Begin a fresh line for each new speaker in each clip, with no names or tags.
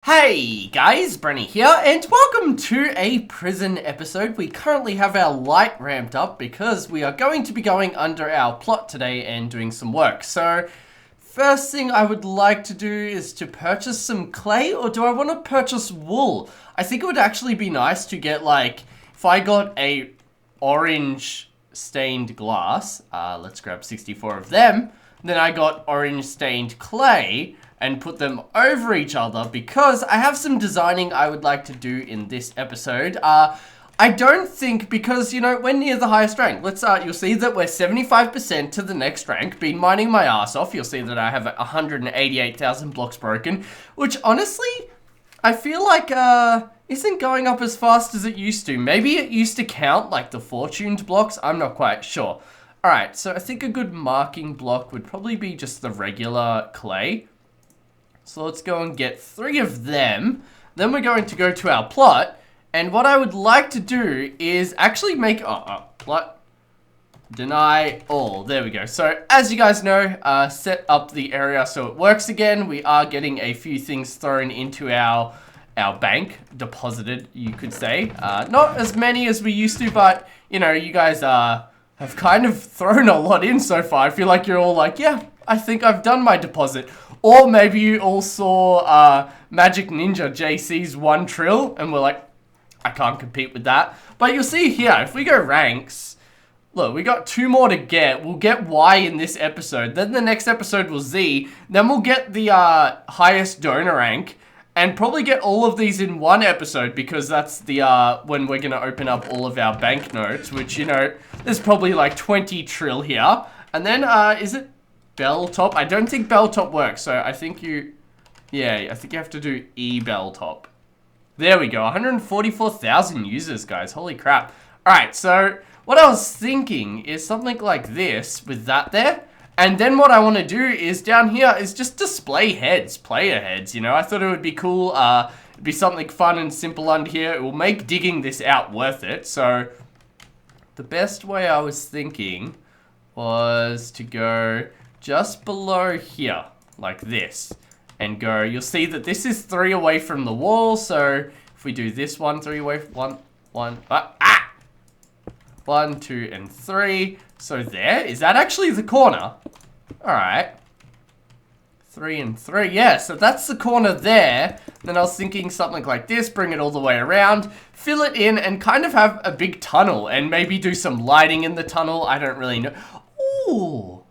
Hey guys, Brenny here, and welcome to a prison episode. We currently have our light ramped up because we are going to be going under our plot today and doing some work. So, first thing I would like to do is to purchase some clay, or do I want to purchase wool? I think it would actually be nice to get, like, if I got a orange stained glass, let's grab 64 of them, then I got orange stained clay, and put them over each other because I have some designing I would like to do in this episode. I don't think, because, you know, we're near the highest rank. You'll see that we're 75% to the next rank. Been mining my ass off. You'll see that I have 188,000 blocks broken, which honestly, I feel like, isn't going up as fast as it used to. Maybe it used to count like the fortuned blocks. I'm not quite sure. Alright, so I think a good marking block would probably be just the regular clay. So let's go and get 3 of them. Then we're going to go to our plot. And what I would like to do is actually make... plot. Deny all. There we go. So as you guys know, set up the area so it works again. We are getting a few things thrown into our bank. Deposited, you could say. Not as many as we used to, but, you know, you guys have kind of thrown a lot in so far. I feel like you're all like, yeah, I think I've done my deposit. Or maybe you all saw Magic Ninja JC's 1 trill and we're like, I can't compete with that. But you'll see here, if we go ranks, look, we got 2 more to get. We'll get Y in this episode. Then the next episode will Z. Then we'll get the highest donor rank. And probably get all of these in 1 episode because that's the when we're going to open up all of our banknotes. Which, you know, there's probably like 20 trill here. And then, is it Bell Top? I don't think Bell Top works, so I think you have to do Bell Top. There we go, 144,000 users, guys, holy crap. Alright, so what I was thinking is something like this with that there. And then what I want to do is down here is just display heads, player heads, you know. I thought it would be cool, it'd be something fun and simple under here. It will make digging this out worth it. So the best way I was thinking was to go just below here, like this, and go, you'll see that this is 3 away from the wall, so if we do this 1, 3 away, 1, 2, and 3, so there, is that actually the corner? Alright, 3 and 3, yeah, so that's the corner there. Then I was thinking something like this, bring it all the way around, fill it in, and kind of have a big tunnel, and maybe do some lighting in the tunnel, I don't really know. Ooh.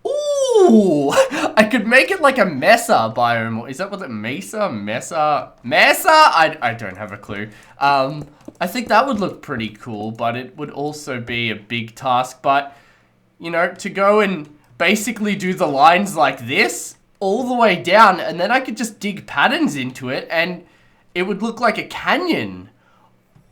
Ooh, I could make it like a Mesa biome, or is that what it, Mesa? I don't have a clue. I think that would look pretty cool, but it would also be a big task. But, you know, to go and basically do the lines like this all the way down, and then I could just dig patterns into it, and it would look like a canyon.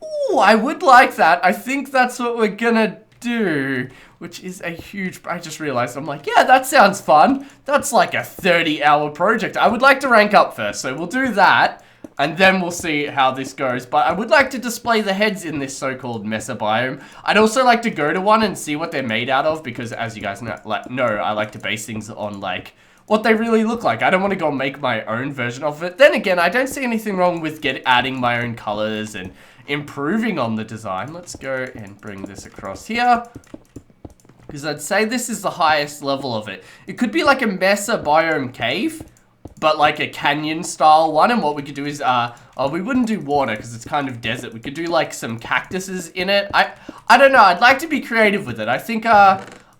Ooh, I would like that. I think that's what we're gonna do, which is a huge... I just realized, I'm like, yeah, that sounds fun. That's like a 30-hour project. I would like to rank up first, so we'll do that, and then we'll see how this goes. But I would like to display the heads in this so-called Mesa biome. I'd also like to go to one and see what they're made out of, because as you guys know, I like to base things on, like, what they really look like. I don't want to go and make my own version of it. Then again, I don't see anything wrong with adding my own colors and improving on the design. Let's go and bring this across here, because I'd say this is the highest level of it. It could be like a Mesa biome cave, but like a canyon style one. And what we could do is, we wouldn't do water because it's kind of desert. We could do like some cactuses in it. I don't know. I'd like to be creative with it. I think,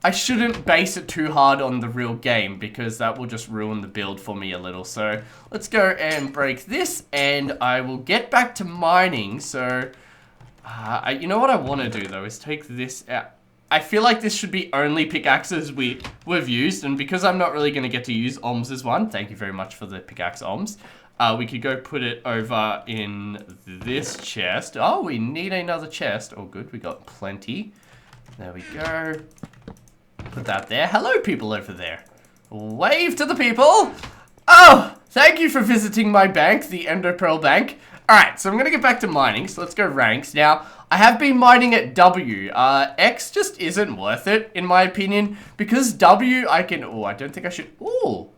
I shouldn't base it too hard on the real game because that will just ruin the build for me a little. So let's go and break this, and I will get back to mining. So, you know what I want to do though is take this out. I feel like this should be only pickaxes we've used, and because I'm not really going to get to use Om's one, thank you very much for the pickaxe, Oms, we could go put it over in this chest. Oh, we need another chest. Oh, good, we got plenty. There we go. Put that there. Hello, people over there. Wave to the people. Oh, thank you for visiting my bank, the Enderpearl Bank. Alright, so I'm going to get back to mining, so let's go ranks. Now, I have been mining at W. X just isn't worth it, in my opinion, because W, I can... Oh, I don't think I should... Ooh.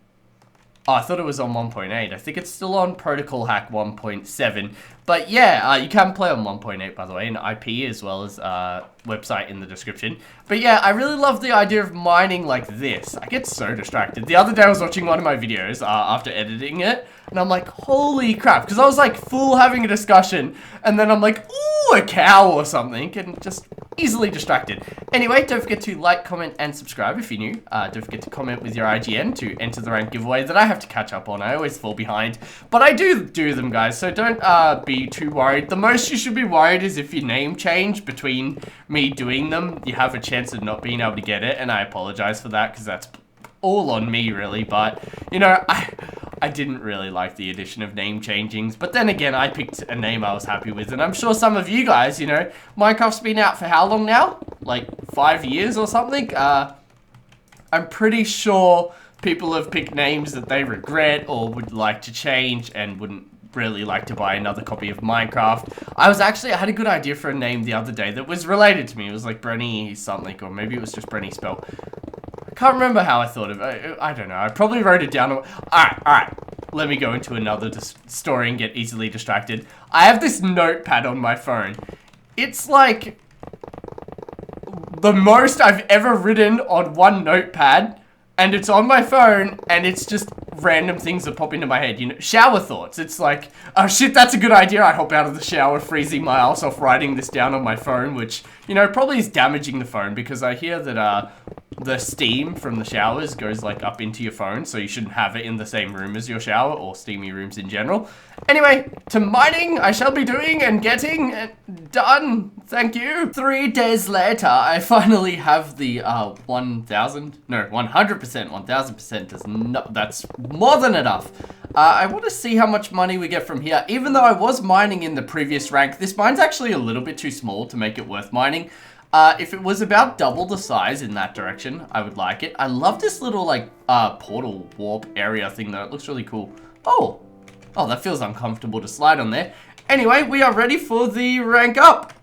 Oh, I thought it was on 1.8. I think it's still on Protocol Hack 1.7. But yeah, you can play on 1.8, by the way, and IP as well as website in the description. But yeah, I really love the idea of mining like this. I get so distracted. The other day I was watching one of my videos after editing it, and I'm like, holy crap, because I was like full having a discussion, and then I'm like, ooh, a cow or something, and just easily distracted. Anyway, don't forget to like, comment, and subscribe if you're new. Don't forget to comment with your IGN to enter the rank giveaway that I have to catch up on. I always fall behind, but I do them, guys, so don't be too worried. The most you should be worried is if your name change between me doing them, you have a chance of not being able to get it, and I apologize for that, because that's all on me, really, but, you know, I didn't really like the addition of name changings, but then again, I picked a name I was happy with, and I'm sure some of you guys, you know, Minecraft's been out for how long now? Like 5 years or something? I'm pretty sure people have picked names that they regret or would like to change and wouldn't really like to buy another copy of Minecraft. I had a good idea for a name the other day that was related to me. It was like Brenny something, or maybe it was just Brenny spell. I can't remember how I thought of it. I don't know. I probably wrote it down. Alright. Let me go into another story and get easily distracted. I have this notepad on my phone. It's like the most I've ever written on one notepad, and it's on my phone, and it's just random things that pop into my head, you know, shower thoughts. It's like, oh shit, that's a good idea. I hop out of the shower, freezing my ass off, writing this down on my phone, which, you know, probably is damaging the phone, because I hear that, the steam from the showers goes like up into your phone, so you shouldn't have it in the same room as your shower, or steamy rooms in general. Anyway, to mining I shall be doing and getting done. Thank you. 3 days later, I finally have the 1,000. No, 100%. 1,000% does not. That's more than enough. I want to see how much money we get from here. Even though I was mining in the previous rank, this mine's actually a little bit too small to make it worth mining. If it was about double the size in that direction, I would like it. I love this little, like, portal warp area thing, though. It looks really cool. Oh, that feels uncomfortable to slide on there. Anyway, we are ready for the rank up.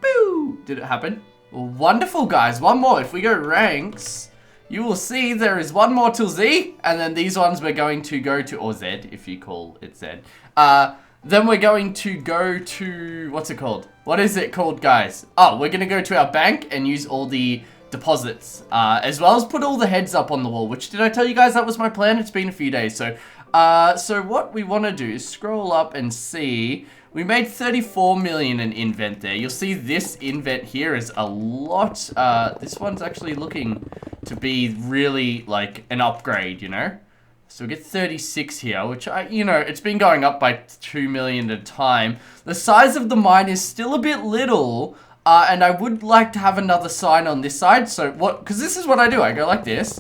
Boo! Did it happen? Wonderful, guys. One more. If we go ranks, you will see there is one more till Z, and then these ones we're going to go to, or Z, if you call it Z. Then we're going to go to, what's it called? What is it called, guys? Oh, we're going to go to our bank and use all the deposits, as well as put all the heads up on the wall, which, did I tell you guys that was my plan? It's been a few days, so what we want to do is scroll up and see. We made 34 million in invent there. You'll see this invent here is a lot. This one's actually looking to be really like an upgrade, you know? So we get 36 here, which you know, it's been going up by 2 million at a time. The size of the mine is still a bit little, and I would like to have another sign on this side. So because this is what I do. I go like this,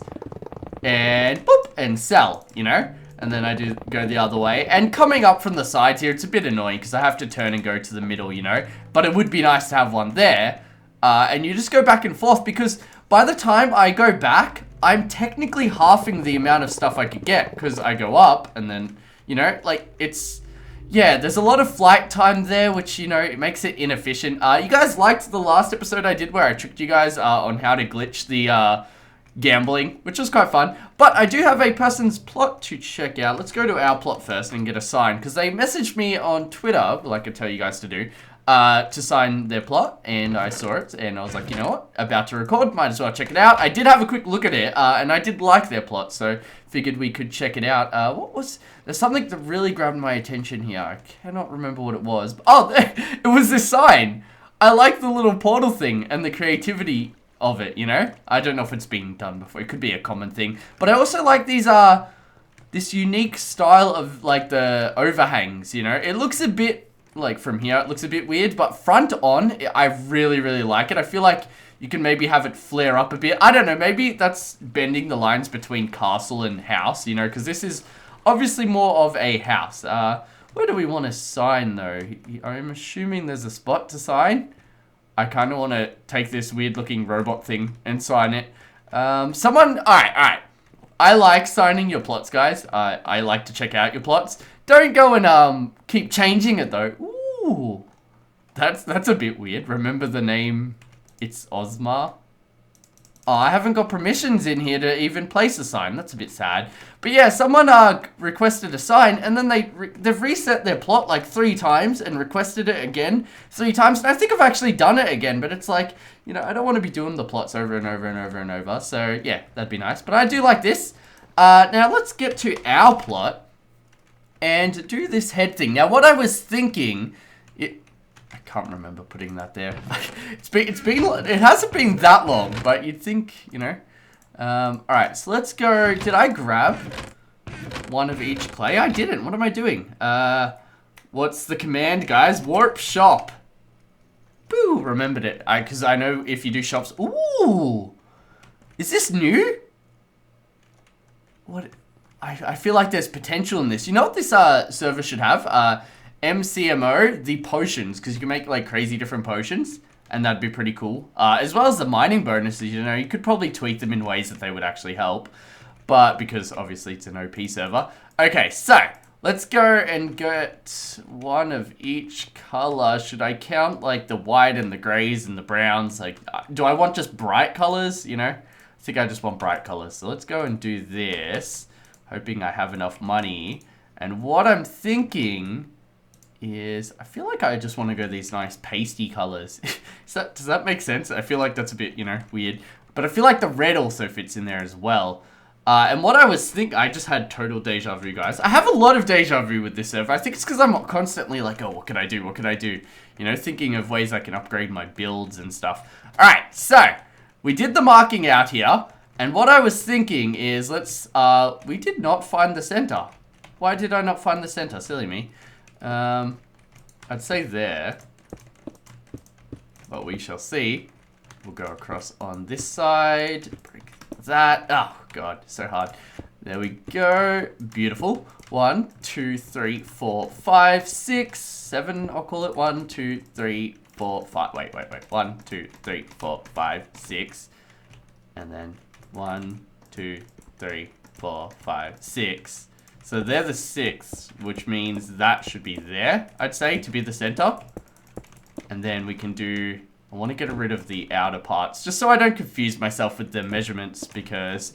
and boop, and sell, you know? And then I do go the other way. And coming up from the sides here, it's a bit annoying because I have to turn and go to the middle, you know? But it would be nice to have one there. And you just go back and forth, because by the time I go back, I'm technically halving the amount of stuff I could get, because I go up and then, you know, like, it's, yeah, there's a lot of flight time there, which, you know, it makes it inefficient. You guys liked the last episode I did where I tricked you guys on how to glitch the gambling, which was quite fun. But I do have a person's plot to check out. Let's go to our plot first and get a sign, because they messaged me on Twitter, like I tell you guys to do, to sign their plot, and I saw it, and I was like, you know what, about to record, might as well check it out. I did have a quick look at it, and I did like their plot, so figured we could check it out. There's something that really grabbed my attention here. I cannot remember what it was. Oh, it was this sign. I like the little portal thing and the creativity of it, you know? I don't know if it's been done before. It could be a common thing. But I also like these, this unique style of, like, the overhangs, you know? It looks a bit, like, from here, it looks a bit weird, but front on, I really, really like it. I feel like you can maybe have it flare up a bit. I don't know, maybe that's bending the lines between castle and house, you know? Because this is obviously more of a house. Where do we want to sign, though? I'm assuming there's a spot to sign. I kind of want to take this weird-looking robot thing and sign it. Alright. I like signing your plots, guys. I like to check out your plots. Don't go and keep changing it, though. Ooh, that's a bit weird. Remember the name? It's Ozma. Oh, I haven't got permissions in here to even place a sign. That's a bit sad. But yeah, someone requested a sign, and then they've reset their plot like 3 times and requested it again 3 times. And I think I've actually done it again, but it's like, you know, I don't want to be doing the plots over and over and over and over. So yeah, that'd be nice. But I do like this. Now let's get to our plot and do this head thing. Now what I was thinking, I can't remember putting that there. It hasn't been that long, but you'd think, you know. Alright, so let's go. Did I grab one of each clay? I didn't. What am I doing? What's the command, guys? Warp shop. Boo, remembered it. Because I know if you do shops. Ooh! Is this new? What? I feel like there's potential in this. You know what this server should have? MCMO, the potions, because you can make like crazy different potions, and that'd be pretty cool. As well as the mining bonuses, you know, you could probably tweak them in ways that they would actually help, but because obviously it's an OP server. Okay, so let's go and get one of each color. Should I count like the white and the grays and the browns? Like, do I want just bright colors? You know, I think I just want bright colors. So let's go and do this, hoping I have enough money. And what I'm thinking is, I feel like I just want to go these nice pasty colors. Does that make sense? I feel like that's a bit, you know, weird. But I feel like the red also fits in there as well. And what I was thinking, I just had total deja vu, guys. I have a lot of deja vu with this server. I think it's because I'm constantly like, oh, what could I do? What could I do? You know, thinking of ways I can upgrade my builds and stuff. All right, so we did the marking out here. And what I was thinking is, we did not find the center. Why did I not find the center? Silly me. I'd say there, but we shall see. We'll go across on this side, break that. Oh god, so hard. There we go. Beautiful. 1, 2, 3, 4, 5, 6, 7. I'll call it 1, 2, 3, 4, 5. Wait. 1, 2, 3, 4, 5, 6, and then 1, 2, 3, 4, 5, 6. So they're the 6, which means that should be there, I'd say, to be the center. And then we can do, I want to get rid of the outer parts, just so I don't confuse myself with the measurements, because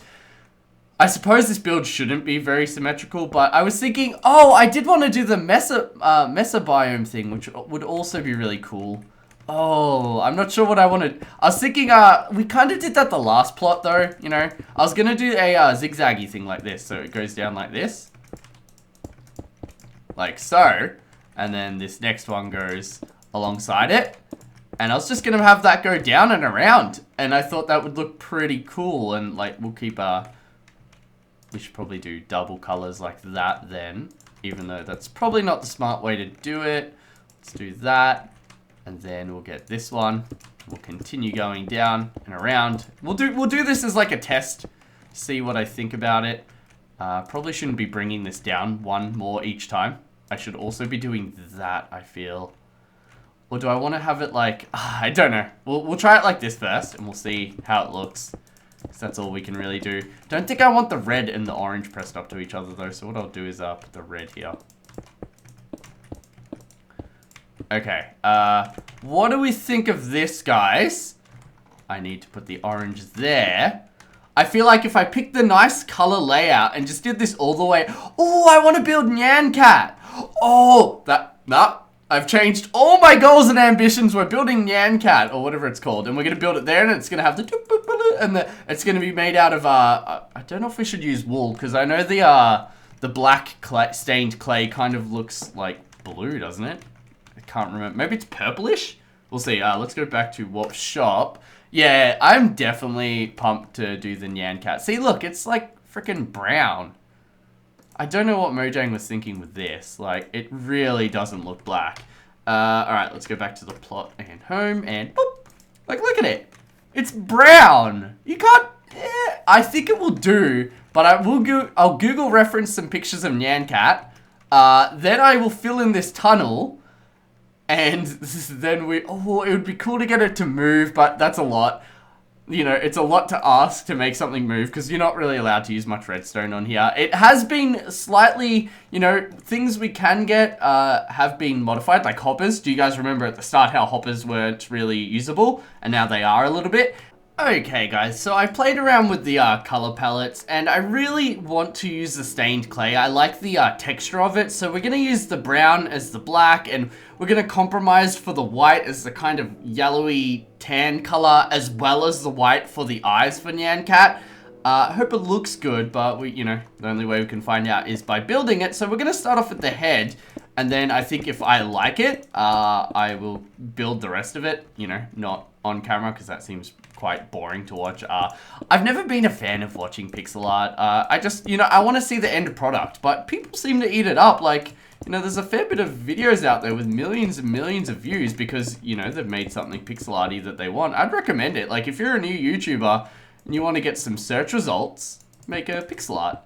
I suppose this build shouldn't be very symmetrical, but I was thinking, oh, I did want to do the mesobiome thing, which would also be really cool. Oh, I'm not sure what I wanted. I was thinking, we kind of did that the last plot, though, you know. I was going to do a zigzaggy thing like this, so it goes down like this. Like so. And then this next one goes alongside it. And I was just going to have that go down and around. And I thought that would look pretty cool. And, like, we'll keep, we should probably do double colors like that then. Even though that's probably not the smart way to do it. Let's do that. And then we'll get this one. We'll continue going down and around. We'll do this as like a test. See what I think about it. Probably shouldn't be bringing this down one more each time. I should also be doing that, I feel. Or do I want to have it like, I don't know. We'll try it like this first and we'll see how it looks. Because that's all we can really do. Don't think I want the red and the orange pressed up to each other though. So what I'll do is put the red here. Okay, what do we think of this, guys? I need to put the orange there. I feel like if I picked the nice color layout and just did this all the way... Oh, I want to build Nyan Cat. Oh, I've changed all my goals and ambitions. We're building Nyan Cat, or whatever it's called. And we're going to build it there, and it's going to have the... And it's going to be made out of... I don't know if we should use wool, because I know the black stained clay kind of looks like blue, doesn't it? I can't remember. Maybe it's purplish? We'll see. Let's go back to Warp Shop. Yeah, I'm definitely pumped to do the Nyan Cat. See, look, it's like freaking brown. I don't know what Mojang was thinking with this. Like, it really doesn't look black. Alright, let's go back to the plot and home and boop. Like, look at it. It's brown. You can't... I think it will do, but I'll Google reference some pictures of Nyan Cat. Then I will fill in this tunnel. And then it would be cool to get it to move, but that's a lot. You know, it's a lot to ask to make something move, because you're not really allowed to use much redstone on here. It has been slightly, you know, things we can get have been modified, like hoppers. Do you guys remember at the start how hoppers weren't really usable? And now they are a little bit. Okay guys, so I played around with the color palettes and I really want to use the stained clay. I like the texture of it, so we're going to use the brown as the black and we're going to compromise for the white as the kind of yellowy tan color as well as the white for the eyes for Nyan Cat. I hope it looks good, but the only way we can find out is by building it. So we're going to start off with the head and then I think if I like it, I will build the rest of it, not on camera because that seems quite boring to watch. I've never been a fan of watching pixel art. I just, I want to see the end product, but people seem to eat it up. Like, there's a fair bit of videos out there with millions and millions of views because, they've made something pixel arty that they want. I'd recommend it. Like, if you're a new YouTuber and you want to get some search results, make a pixel art.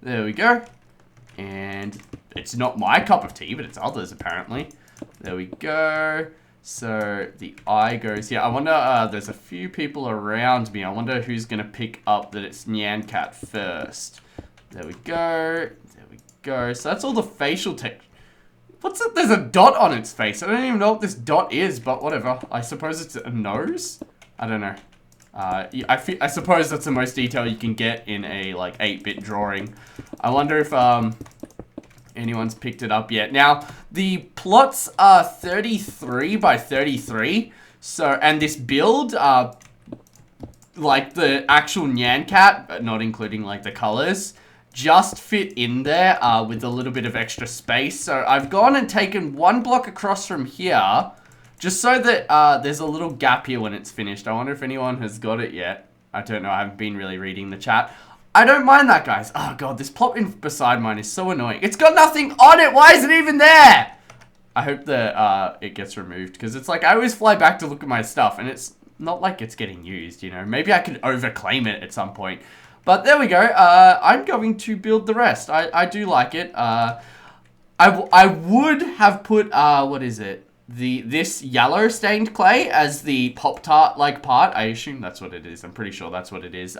There we go. And it's not my cup of tea, but it's others apparently. There we go. So the eye goes here. I wonder, there's a few people around me. I wonder who's going to pick up that it's Nyan Cat first. There we go. There we go. So that's all the facial tech. What's it? There's a dot on its face. I don't even know what this dot is, but whatever. I suppose it's a nose? I don't know. I suppose that's the most detail you can get in a, 8-bit drawing. I wonder if, anyone's picked it up yet. Now, the plots are 33 by 33. So, and this build, like the actual Nyan Cat, but not including the colors, just fit in there with a little bit of extra space. So I've gone and taken one block across from here, just so that there's a little gap here when it's finished. I wonder if anyone has got it yet. I don't know. I haven't been really reading the chat. I don't mind that, guys. Oh, God, this plot beside mine is so annoying. It's got nothing on it. Why is it even there? I hope that it gets removed, because it's like I always fly back to look at my stuff, and it's not like it's getting used, Maybe I could overclaim it at some point. But there we go. I'm going to build the rest. I do like it. I would have put, what is it? This yellow stained clay as the Pop-Tart-like part. I assume that's what it is. I'm pretty sure that's what it is.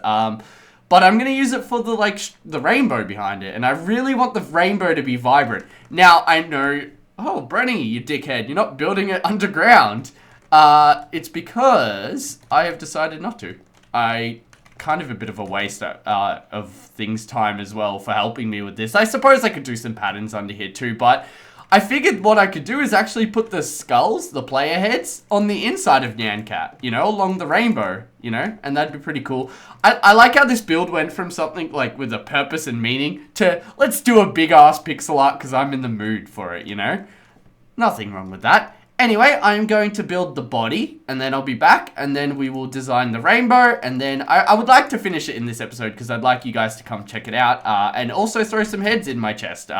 But I'm going to use it for the rainbow behind it. And I really want the rainbow to be vibrant. Now, I know... Oh, Brenny, you dickhead. You're not building it underground. It's because I have decided not to. Kind of a bit of a waste of things time as well for helping me with this. I suppose I could do some patterns under here too, but... I figured what I could do is actually put the skulls, the player heads, on the inside of Nyan Cat, along the rainbow, and that'd be pretty cool. I like how this build went from something with a purpose and meaning to let's do a big ass pixel art because I'm in the mood for it, Nothing wrong with that. Anyway, I'm going to build the body and then I'll be back and then we will design the rainbow and then I would like to finish it in this episode because I'd like you guys to come check it out and also throw some heads in my chest.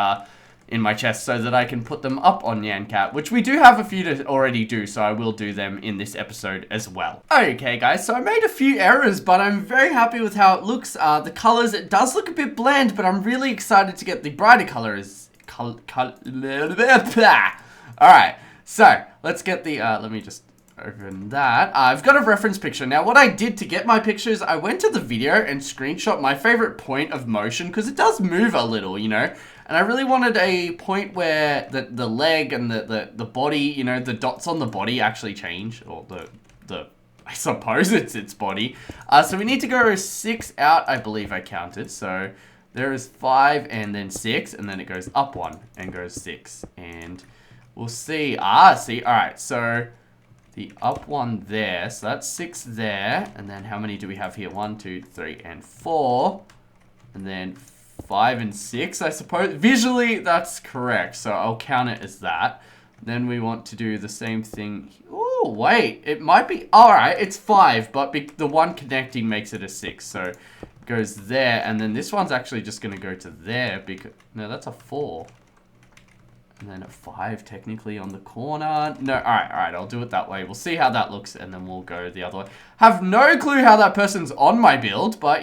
So that I can put them up on Nyan Cat, which we do have a few to already do, so I will do them in this episode as well. Okay, guys, so I made a few errors, but I'm very happy with how it looks. The colors, it does look a bit bland, but I'm really excited to get the brighter colors. Alright, so let's get the, let me just open that. I've got a reference picture. Now, what I did to get my pictures, I went to the video and screenshot my favorite point of motion, because it does move a little, And I really wanted a point where the leg and the body, the dots on the body actually change. Or I suppose it's its body. So we need to go 6 out, I believe I counted. So there is 5 and then 6. And then it goes up 1 and goes 6. And we'll see. See. Alright, so the up 1 there. So that's 6 there. And then how many do we have here? 1, 2, 3, and 4. And then 5 and 6, I suppose. Visually, that's correct, so I'll count it as that. Then we want to do the same thing. Oh, wait, it might be... Alright, it's 5, but the one connecting makes it a 6, so it goes there. And then this one's actually just going to go to there, because... No, that's a 4. And then a 5, technically, on the corner. No, alright, I'll do it that way. We'll see how that looks, and then we'll go the other way. Have no clue how that person's on my build, but,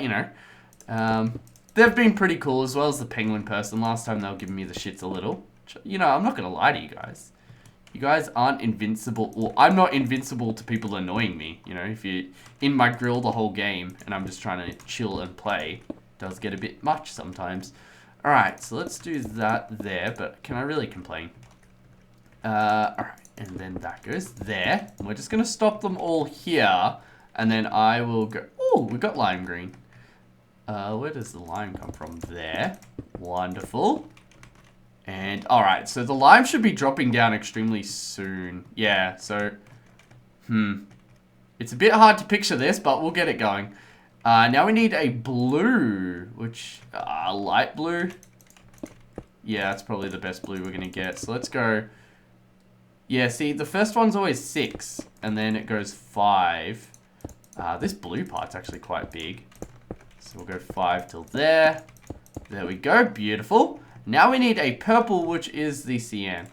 they've been pretty cool, as well as the penguin person. Last time they were giving me the shits a little. I'm not going to lie to you guys. You guys aren't invincible. Well, I'm not invincible to people annoying me. If you're in my grill the whole game and I'm just trying to chill and play, it does get a bit much sometimes. Alright, so let's do that there, but can I really complain? Alright, and then that goes there. And we're just going to stop them all here. And then I will go... Oh, we got lime green. Where does the lime come from? There. Wonderful. And, alright, so the lime should be dropping down extremely soon. Yeah, so... It's a bit hard to picture this, but we'll get it going. Now we need a blue, which... light blue. Yeah, that's probably the best blue we're going to get. So let's go... Yeah, see, the first one's always 6, and then it goes 5. This blue part's actually quite big. So we'll go 5 till there. There we go, beautiful. Now we need a purple, which is the cyan.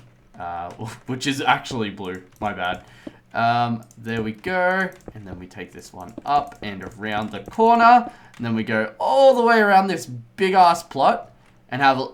Which is actually blue, my bad. There we go. And then we take this one up and around the corner. And then we go all the way around this big-ass plot. And have a...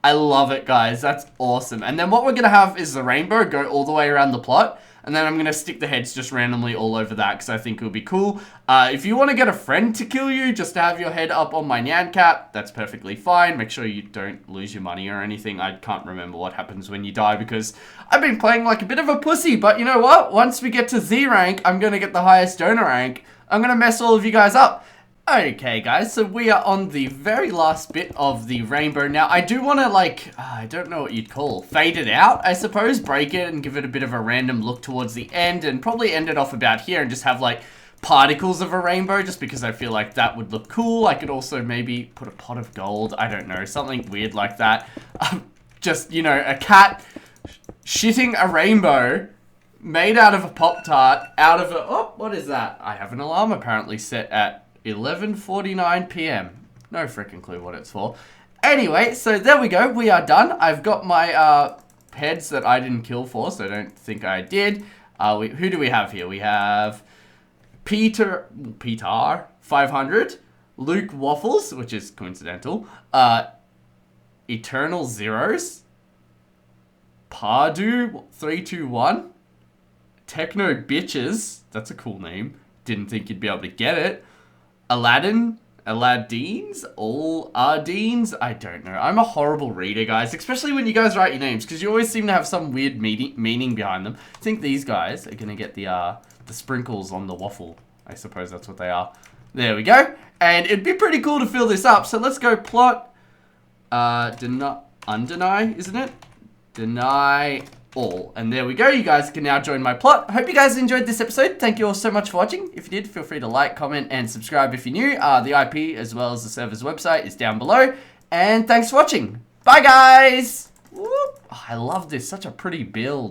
I love it, guys. That's awesome. And then what we're going to have is the rainbow go all the way around the plot. And then I'm going to stick the heads just randomly all over that because I think it would be cool. If you want to get a friend to kill you just to have your head up on my Nyan Cat, that's perfectly fine. Make sure you don't lose your money or anything. I can't remember what happens when you die because I've been playing like a bit of a pussy. But you know what? Once we get to Z rank, I'm going to get the highest donor rank. I'm going to mess all of you guys up. Okay, guys, so we are on the very last bit of the rainbow. Now, I do want to, like, I don't know what you'd call, fade it out, I suppose. Break it and give it a bit of a random look towards the end and probably end it off about here and just have, like, particles of a rainbow just because I feel like that would look cool. I could also maybe put a pot of gold, I don't know, something weird like that. Just, you know, a cat shitting a rainbow made out of a Pop-Tart, out of a... Oh, what is that? I have an alarm apparently set at 11:49 p.m. No freaking clue what it's for. Anyway, so there we go. We are done. I've got my heads that I didn't kill for, so I don't think I did. Who do we have here? We have Peter 500, Luke Waffles, which is coincidental, Eternal Zeros, Pardue 321, Techno Bitches. That's a cool name. Didn't think you'd be able to get it. Aladdin's, all Ardines, I don't know. I'm a horrible reader, guys, especially when you guys write your names, because you always seem to have some weird meaning behind them. I think these guys are going to get the sprinkles on the waffle. I suppose that's what they are. There we go. And it'd be pretty cool to fill this up. So let's go plot, undeny, isn't it? Deny all. And there we go. You guys can now join my plot. I hope you guys enjoyed this episode. Thank you all so much for watching. If you did, feel free to like, comment, and subscribe if you're new. The IP as well as the server's website is down below. And thanks for watching. Bye, guys. Whoop. Oh, I love this. Such a pretty build.